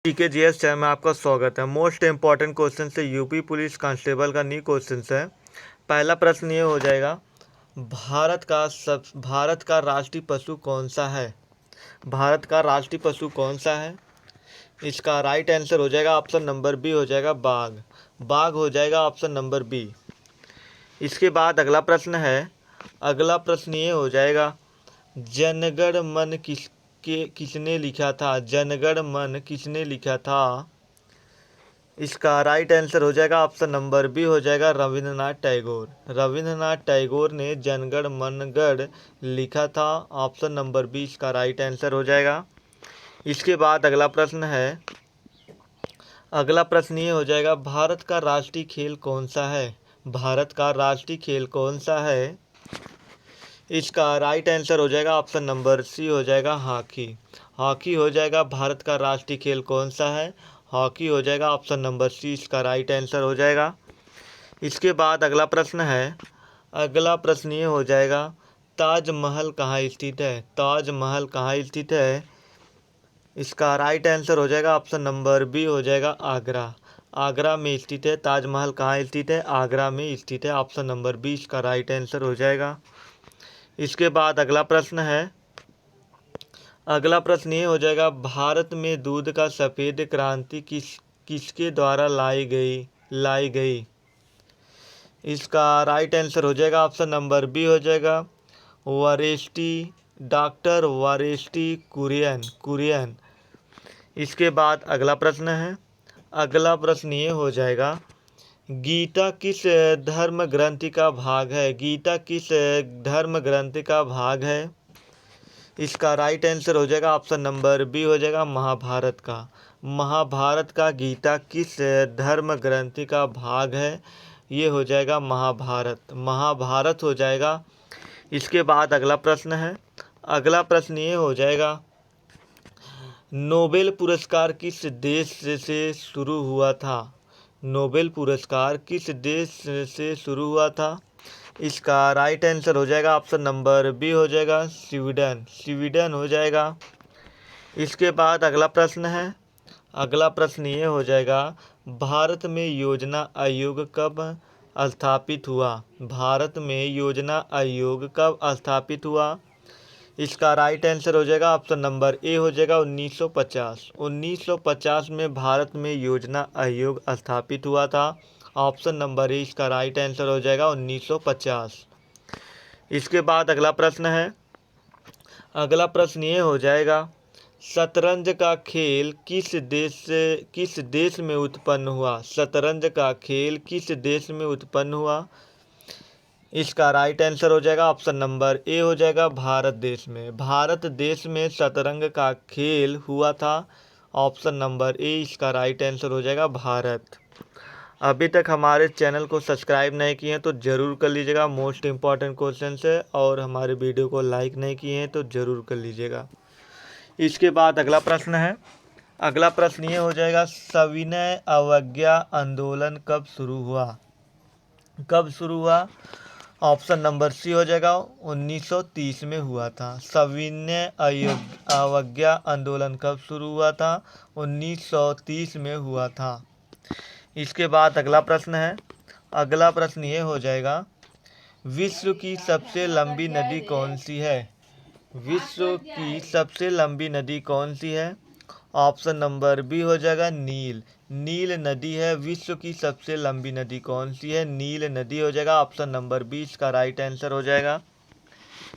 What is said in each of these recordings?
GK GS channel में आपका स्वागत है। मोस्ट इम्पॉर्टेंट क्वेश्चन से यूपी पुलिस कांस्टेबल का न्यू क्वेश्चन है। पहला प्रश्न ये हो जाएगा, भारत का राष्ट्रीय पशु कौन सा है? भारत का राष्ट्रीय पशु कौन सा है? इसका राइट आंसर हो जाएगा ऑप्शन नंबर बी, हो जाएगा बाघ। बाघ हो जाएगा ऑप्शन नंबर बी। इसके बाद अगला प्रश्न है, अगला प्रश्न ये हो जाएगा, जनगण मन किसने लिखा था? जनगण मन किसने लिखा था? इसका राइट आंसर हो जाएगा ऑप्शन नंबर बी, हो जाएगा रविंद्रनाथ टैगोर। रविंद्रनाथ टैगोर ने जनगण मन गण लिखा था। ऑप्शन नंबर बी इसका राइट आंसर हो जाएगा। इसके बाद अगला प्रश्न है, अगला प्रश्न ये हो जाएगा, भारत का राष्ट्रीय खेल कौन सा है? भारत का राष्ट्रीय खेल कौन सा है? इसका राइट आंसर हो जाएगा ऑप्शन नंबर सी, हो जाएगा हॉकी। हॉकी हो जाएगा भारत का राष्ट्रीय खेल कौन सा है? हॉकी हो जाएगा ऑप्शन नंबर सी, इसका राइट आंसर हो जाएगा। इसके बाद अगला प्रश्न है, अगला प्रश्न ये हो जाएगा, ताजमहल कहाँ स्थित है? ताजमहल कहाँ स्थित है? इसका राइट आंसर हो जाएगा ऑप्शन नंबर बी, हो जाएगा आगरा। आगरा में स्थित है। ताजमहल कहाँ स्थित है? आगरा में स्थित है। ऑप्शन नंबर बी इसका राइट आंसर हो जाएगा। इसके बाद अगला प्रश्न है, अगला प्रश्न ये हो जाएगा, भारत में दूध का सफ़ेद क्रांति किसके द्वारा लाई गई? इसका राइट आंसर हो जाएगा ऑप्शन नंबर बी, हो जाएगा वारेस्टी, डॉक्टर वारेस्टी कुरियन। इसके बाद अगला प्रश्न है, अगला प्रश्न ये हो जाएगा, गीता किस धर्म ग्रंथ का भाग है? गीता किस धर्म ग्रंथ का भाग है? इसका राइट आंसर हो जाएगा ऑप्शन नंबर बी, हो जाएगा महाभारत का। महाभारत का गीता किस धर्म ग्रंथ का भाग है? ये हो जाएगा महाभारत हो जाएगा। इसके बाद अगला प्रश्न है, अगला प्रश्न ये हो जाएगा, नोबेल पुरस्कार किस देश से शुरू हुआ था? नोबेल पुरस्कार किस देश से शुरू हुआ था? इसका राइट आंसर हो जाएगा ऑप्शन नंबर बी, हो जाएगा स्वीडन हो जाएगा। इसके बाद अगला प्रश्न है, अगला प्रश्न ये हो जाएगा, भारत में योजना आयोग कब स्थापित हुआ? भारत में योजना आयोग कब स्थापित हुआ? इसका राइट आंसर हो जाएगा ऑप्शन नंबर ए, हो जाएगा 1950। 1950 में भारत में योजना आयोग स्थापित हुआ था। ऑप्शन नंबर ए इसका राइट आंसर हो जाएगा 1950। इसके बाद अगला प्रश्न है, अगला प्रश्न ये हो जाएगा, शतरंज का खेल किस देश में उत्पन्न हुआ? शतरंज का खेल किस देश में उत्पन्न हुआ? इसका राइट आंसर हो जाएगा ऑप्शन नंबर ए, हो जाएगा भारत देश में। भारत देश में शतरंज का खेल हुआ था। ऑप्शन नंबर ए इसका राइट आंसर हो जाएगा भारत। अभी तक हमारे चैनल को सब्सक्राइब नहीं किए हैं तो ज़रूर कर लीजिएगा, मोस्ट इम्पॉर्टेंट क्वेश्चन है। और हमारे वीडियो को लाइक नहीं किए हैं तो ज़रूर कर लीजिएगा। इसके बाद अगला प्रश्न है, अगला प्रश्न ये हो जाएगा, सविनय अवज्ञा आंदोलन कब शुरू हुआ? कब शुरू हुआ? ऑप्शन नंबर सी हो जाएगा 1930 में हुआ था। सविनय अवज्ञा आंदोलन कब शुरू हुआ था? 1930 में हुआ था। इसके बाद अगला प्रश्न है, अगला प्रश्न ये हो जाएगा, विश्व की सबसे लंबी नदी कौन सी है? विश्व की सबसे लंबी नदी कौन सी है? ऑप्शन नंबर बी हो जाएगा नील नदी है। विश्व की सबसे लंबी नदी कौन सी है? नील नदी हो जाएगा। ऑप्शन नंबर बी इसका राइट आंसर हो जाएगा।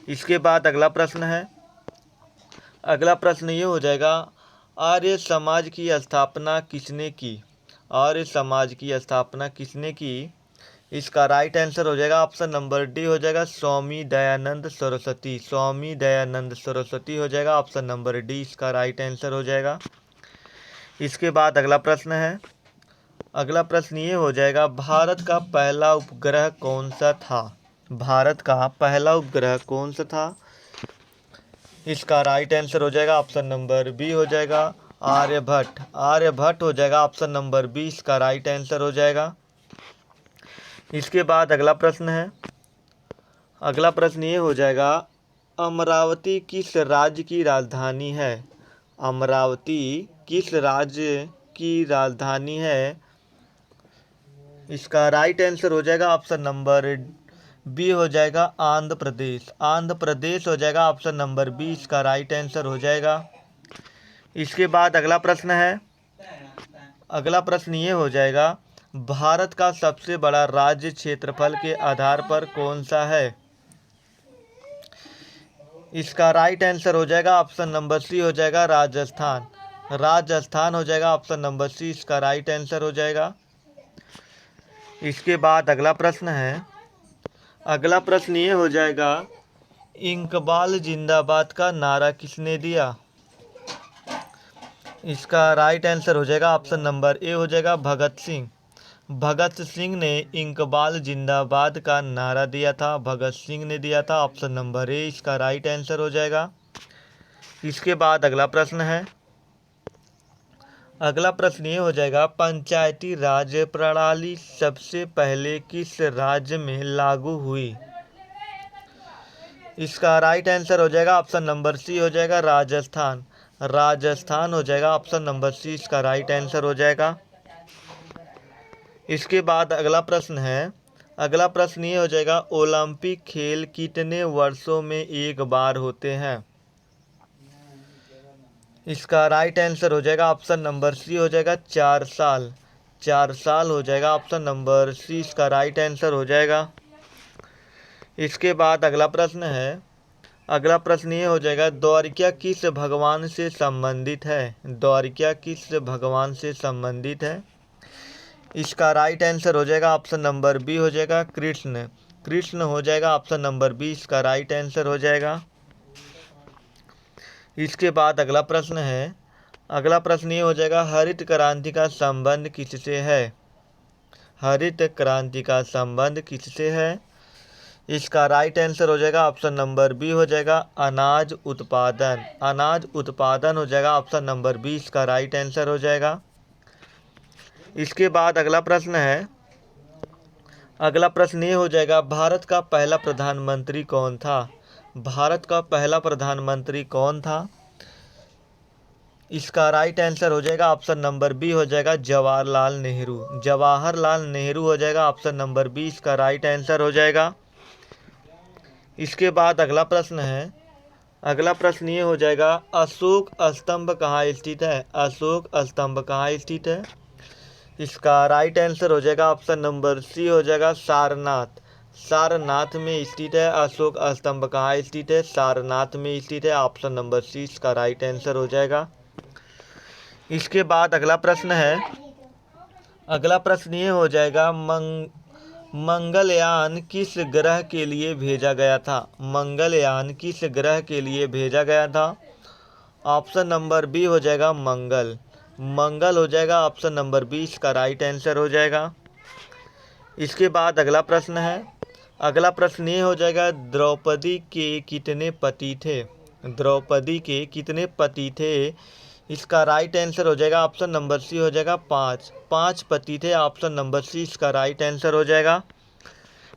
इसके बाद अगला प्रश्न है, अगला प्रश्न ये हो जाएगा, आर्य समाज की स्थापना किसने की? आर्य समाज की स्थापना किसने की? इसका राइट आंसर हो जाएगा ऑप्शन नंबर डी, हो जाएगा स्वामी दयानंद सरस्वती। स्वामी दयानंद सरस्वती हो जाएगा। ऑप्शन नंबर डी इसका राइट आंसर हो जाएगा। इसके बाद अगला प्रश्न है, अगला प्रश्न ये हो जाएगा, भारत का पहला उपग्रह कौन सा था? भारत का पहला उपग्रह कौन सा था? इसका राइट आंसर हो जाएगा ऑप्शन नंबर बी, हो जाएगा आर्यभट्ट। आर्यभट्ट हो जाएगा। ऑप्शन नंबर बी इसका राइट आंसर हो जाएगा। इसके बाद अगला प्रश्न है, अगला प्रश्न ये हो जाएगा, अमरावती किस राज्य की राजधानी है? अमरावती किस राज्य की राजधानी है? इसका राइट आंसर हो जाएगा ऑप्शन नंबर बी हो जाएगा आंध्र प्रदेश। आंध्र प्रदेश हो जाएगा ऑप्शन नंबर बी, इसका राइट आंसर हो जाएगा। इसके बाद अगला प्रश्न है, अगला प्रश्न ये हो जाएगा, भारत का सबसे बड़ा राज्य क्षेत्रफल के आधार पर कौन सा है? इसका राइट आंसर हो जाएगा ऑप्शन नंबर सी हो जाएगा राजस्थान। राजस्थान हो जाएगा ऑप्शन नंबर सी, इसका राइट आंसर हो जाएगा। इसके बाद अगला प्रश्न है, अगला प्रश्न ये हो जाएगा, इकबाल जिंदाबाद का नारा किसने दिया? इसका राइट आंसर हो जाएगा ऑप्शन नंबर ए हो जाएगा भगत सिंह। भगत सिंह ने इकबाल जिंदाबाद का नारा दिया था, भगत सिंह ने दिया था, ऑप्शन नंबर ए इसका राइट आंसर हो जाएगा। इसके बाद अगला प्रश्न है, अगला प्रश्न ये हो जाएगा, पंचायती राज प्रणाली सबसे पहले किस राज्य में लागू हुई? इसका राइट आंसर हो जाएगा ऑप्शन नंबर सी हो जाएगा राजस्थान। राजस्थान हो जाएगा ऑप्शन नंबर सी, इसका राइट आंसर हो जाएगा। इसके बाद अगला प्रश्न है, अगला प्रश्न ये हो जाएगा, ओलंपिक खेल कितने वर्षों में एक बार होते हैं? इसका राइट आंसर हो जाएगा ऑप्शन नंबर सी हो जाएगा 4 साल। 4 साल हो जाएगा ऑप्शन नंबर सी, इसका राइट आंसर हो जाएगा। इसके बाद अगला प्रश्न है, अगला प्रश्न ये हो जाएगा, द्वारिका किस भगवान से संबंधित है? द्वारिका किस भगवान से संबंधित है? इसका राइट आंसर हो जाएगा ऑप्शन नंबर बी हो जाएगा कृष्ण। कृष्ण हो जाएगा ऑप्शन नंबर बी, इसका राइट आंसर हो जाएगा। इसके बाद अगला प्रश्न है, अगला प्रश्न ये हो जाएगा, हरित क्रांति का संबंध किससे है? हरित क्रांति का संबंध किससे है? इसका राइट आंसर हो जाएगा ऑप्शन नंबर बी हो जाएगा अनाज उत्पादन। अनाज उत्पादन हो जाएगा ऑप्शन नंबर बी, इसका राइट आंसर हो जाएगा। इसके बाद अगला प्रश्न है, अगला प्रश्न ये हो जाएगा, भारत का पहला प्रधानमंत्री कौन था? भारत का पहला प्रधानमंत्री कौन था? इसका राइट आंसर हो जाएगा ऑप्शन नंबर बी हो जाएगा जवाहरलाल नेहरू। जवाहरलाल नेहरू हो जाएगा ऑप्शन नंबर बी, इसका राइट आंसर हो जाएगा। इसके बाद अगला प्रश्न है, अगला प्रश्न ये हो जाएगा, अशोक स्तंभ कहाँ स्थित है? अशोक स्तंभ कहाँ स्थित है? इसका राइट आंसर हो जाएगा ऑप्शन नंबर सी हो जाएगा सारनाथ। सारनाथ में स्थित है अशोक स्तंभ। कहाँ स्थित है? सारनाथ में स्थित है, ऑप्शन नंबर सी इसका राइट आंसर हो जाएगा। इसके बाद अगला प्रश्न है, अगला प्रश्न ये हो जाएगा, मंगलयान किस ग्रह के लिए भेजा गया था? मंगलयान किस ग्रह के लिए भेजा गया था? ऑप्शन नंबर बी हो जाएगा मंगल। मंगल हो जाएगा ऑप्शन नंबर बी, इसका राइट आंसर हो जाएगा। इसके बाद अगला प्रश्न है, अगला प्रश्न ये हो जाएगा, द्रौपदी के कितने पति थे? द्रौपदी के कितने पति थे? इसका राइट आंसर हो जाएगा ऑप्शन नंबर सी हो जाएगा 5। 5 पति थे, ऑप्शन नंबर सी इसका राइट आंसर हो जाएगा।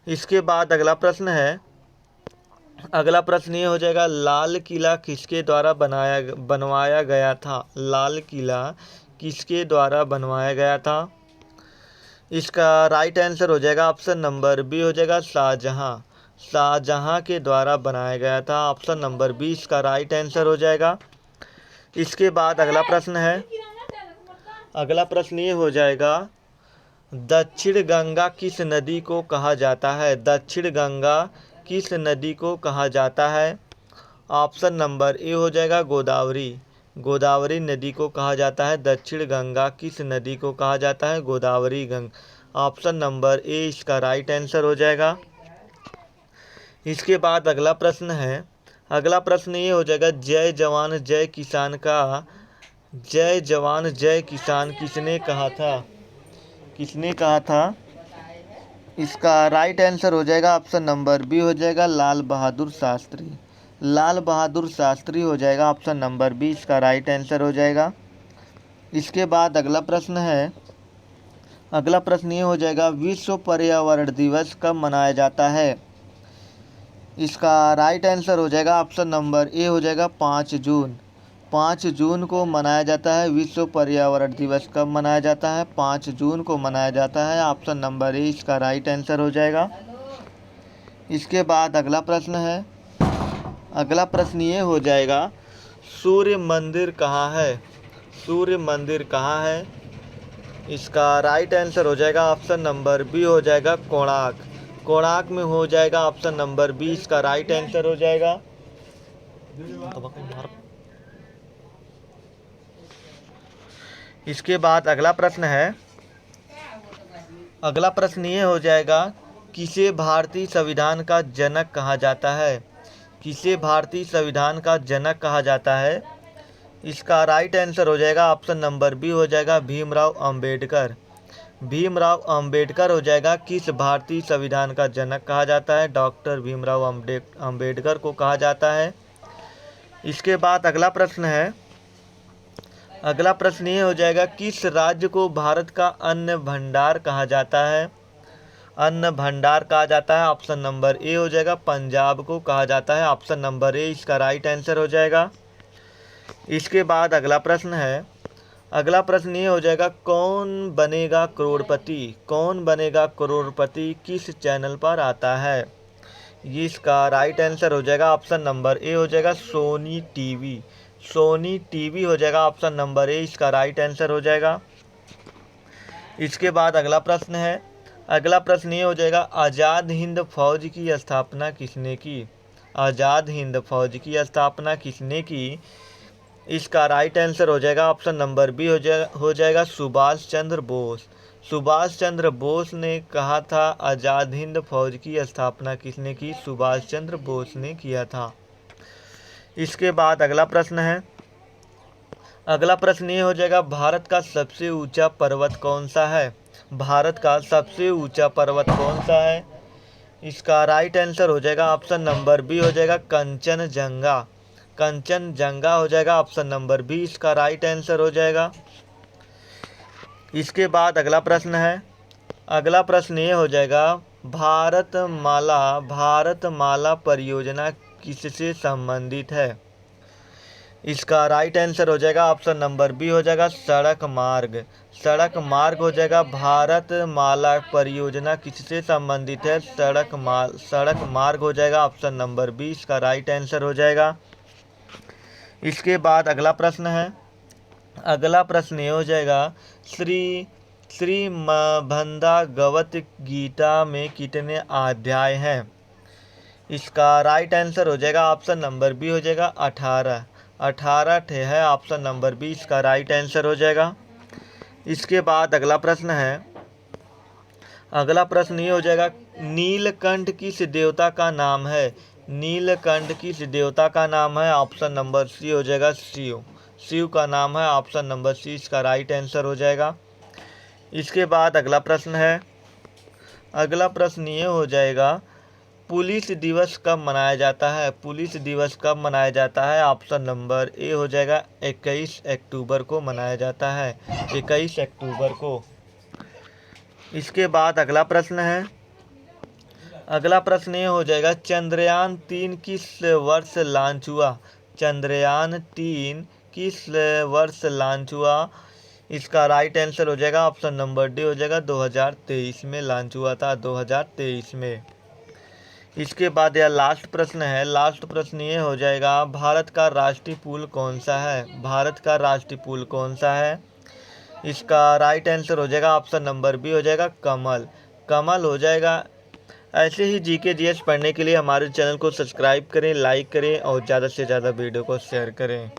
इसके बाद अगला प्रश्न है, अगला प्रश्न ये हो जाएगा, लाल किला किसके द्वारा बनवाया गया था? लाल किला किसके द्वारा बनवाया गया था? इसका राइट आंसर हो जाएगा ऑप्शन नंबर बी हो जाएगा शाहजहां। शाहजहां के द्वारा बनाया गया था, ऑप्शन नंबर बी इसका राइट आंसर हो जाएगा। इसके बाद अगला प्रश्न है, अगला प्रश्न ये हो जाएगा, दक्षिण गंगा किस नदी को कहा जाता है? दक्षिण गंगा किस नदी को कहा जाता है? ऑप्शन नंबर ए हो जाएगा गोदावरी। गोदावरी नदी को कहा जाता है। दक्षिण गंगा किस नदी को कहा जाता है? Godavari Ganga, option number A इसका राइट आंसर हो जाएगा। इसके बाद अगला प्रश्न है, अगला प्रश्न ये हो जाएगा, जय जवान जय किसान का जय जवान जय किसान किसने कहा था? किसने कहा था? इसका राइट आंसर हो जाएगा ऑप्शन नंबर बी हो जाएगा लाल बहादुर शास्त्री। लाल बहादुर शास्त्री हो जाएगा ऑप्शन नंबर बी, इसका राइट आंसर हो जाएगा। इसके बाद अगला प्रश्न है, अगला प्रश्न ये हो जाएगा, विश्व पर्यावरण दिवस कब मनाया जाता है? इसका राइट आंसर हो जाएगा ऑप्शन नंबर ए हो जाएगा 5 जून। 5 जून को मनाया जाता है विश्व पर्यावरण दिवस। कब मनाया जाता है? 5 जून को मनाया जाता है। ऑप्शन नंबर ए इसका राइट आंसर हो जाएगा। इसके बाद अगला प्रश्न है, अगला प्रश्न ये हो जाएगा, सूर्य मंदिर कहाँ है? सूर्य मंदिर कहाँ है? इसका राइट आंसर हो जाएगा ऑप्शन नंबर बी हो जाएगा कोणार्क। कोणार्क में हो जाएगा ऑप्शन नंबर बी इसका राइट आंसर हो जाएगा। इसके बाद अगला प्रश्न है, अगला प्रश्न ये हो जाएगा, किसे भारतीय संविधान का जनक कहा जाता है? किसे भारतीय संविधान का जनक कहा जाता है? इसका राइट आंसर हो जाएगा ऑप्शन नंबर बी हो जाएगा भीमराव अंबेडकर। भीमराव अंबेडकर हो जाएगा किस भारतीय संविधान का जनक कहा जाता है? डॉक्टर भीमराव अंबेडकर को कहा जाता है। इसके बाद अगला प्रश्न है, अगला प्रश्न ये हो जाएगा, किस राज्य को भारत का अन्न भंडार कहा जाता है? अन्न भंडार कहा जाता है। ऑप्शन नंबर ए हो जाएगा पंजाब को कहा जाता है। ऑप्शन नंबर ए इसका राइट आंसर हो जाएगा। इसके बाद अगला प्रश्न है, अगला प्रश्न ये हो जाएगा, कौन बनेगा करोड़पति? कौन बनेगा करोड़पति किस चैनल पर आता है? ये इसका राइट आंसर हो जाएगा ऑप्शन नंबर ए हो जाएगा सोनी टीवी। सोनी टीवी हो जाएगा ऑप्शन नंबर ए इसका राइट आंसर हो जाएगा। इसके बाद अगला प्रश्न है, अगला प्रश्न ये हो जाएगा, आज़ाद हिंद फौज की स्थापना किसने की? आज़ाद हिंद फौज की स्थापना किसने की? इसका राइट आंसर हो जाएगा ऑप्शन नंबर बी हो जाएगा सुभाष चंद्र बोस। सुभाष चंद्र बोस ने कहा था आज़ाद हिंद फौज की स्थापना किसने की? सुभाष चंद्र बोस ने किया था। इसके बाद अगला प्रश्न है, अगला प्रश्न ये हो जाएगा, भारत का सबसे ऊंचा पर्वत कौन सा है? भारत का सबसे ऊंचा पर्वत कौन सा है? इसका राइट आंसर हो जाएगा ऑप्शन नंबर बी हो जाएगा कंचनजंगा। कंचनजंगा हो जाएगा ऑप्शन नंबर बी इसका राइट आंसर हो जाएगा। इसके बाद अगला प्रश्न है, अगला प्रश्न ये हो जाएगा, भारतमाला परियोजना किससे संबंधित है? इसका राइट आंसर हो जाएगा ऑप्शन नंबर बी हो जाएगा सड़क मार्ग। सड़क मार्ग हो जाएगा भारतमाला परियोजना किससे संबंधित है? सड़क मार्ग हो जाएगा ऑप्शन नंबर बी इसका राइट आंसर हो जाएगा। इसके बाद अगला प्रश्न है, अगला प्रश्न ये हो जाएगा, श्रीमद्भगवत गीता में कितने अध्याय हैं? इसका राइट आंसर हो जाएगा ऑप्शन नंबर बी हो जाएगा 18 है। ऑप्शन नंबर बी इसका राइट आंसर हो जाएगा। इसके बाद अगला प्रश्न है, अगला प्रश्न ये हो जाएगा, नीलकंठ किस देवता का नाम है? नीलकंठ किस देवता का नाम है? ऑप्शन नंबर सी हो जाएगा शिव। शिव का नाम है। ऑप्शन नंबर सी इसका राइट आंसर हो जाएगा। इसके बाद अगला प्रश्न है, अगला प्रश्न ये हो जाएगा, पुलिस दिवस कब मनाया जाता है? पुलिस दिवस कब मनाया जाता है? ऑप्शन नंबर ए हो जाएगा 21 अक्टूबर को मनाया जाता है। 21 अक्टूबर को। इसके बाद अगला प्रश्न है, अगला प्रश्न ये हो जाएगा, चंद्रयान 3 किस वर्ष लॉन्च हुआ? चंद्रयान 3 किस वर्ष लॉन्च हुआ? इसका राइट आंसर हो जाएगा ऑप्शन नंबर डी हो जाएगा 2023 में लॉन्च हुआ था, 2023 में। इसके बाद यह लास्ट प्रश्न है, लास्ट प्रश्न ये हो जाएगा, भारत का राष्ट्रीय फूल कौन सा है? भारत का राष्ट्रीय फूल कौन सा है? इसका राइट आंसर हो जाएगा ऑप्शन नंबर बी हो जाएगा कमल। कमल हो जाएगा। ऐसे ही जीके जीएस पढ़ने के लिए हमारे चैनल को सब्सक्राइब करें, लाइक करें और ज़्यादा से ज़्यादा वीडियो को शेयर करें।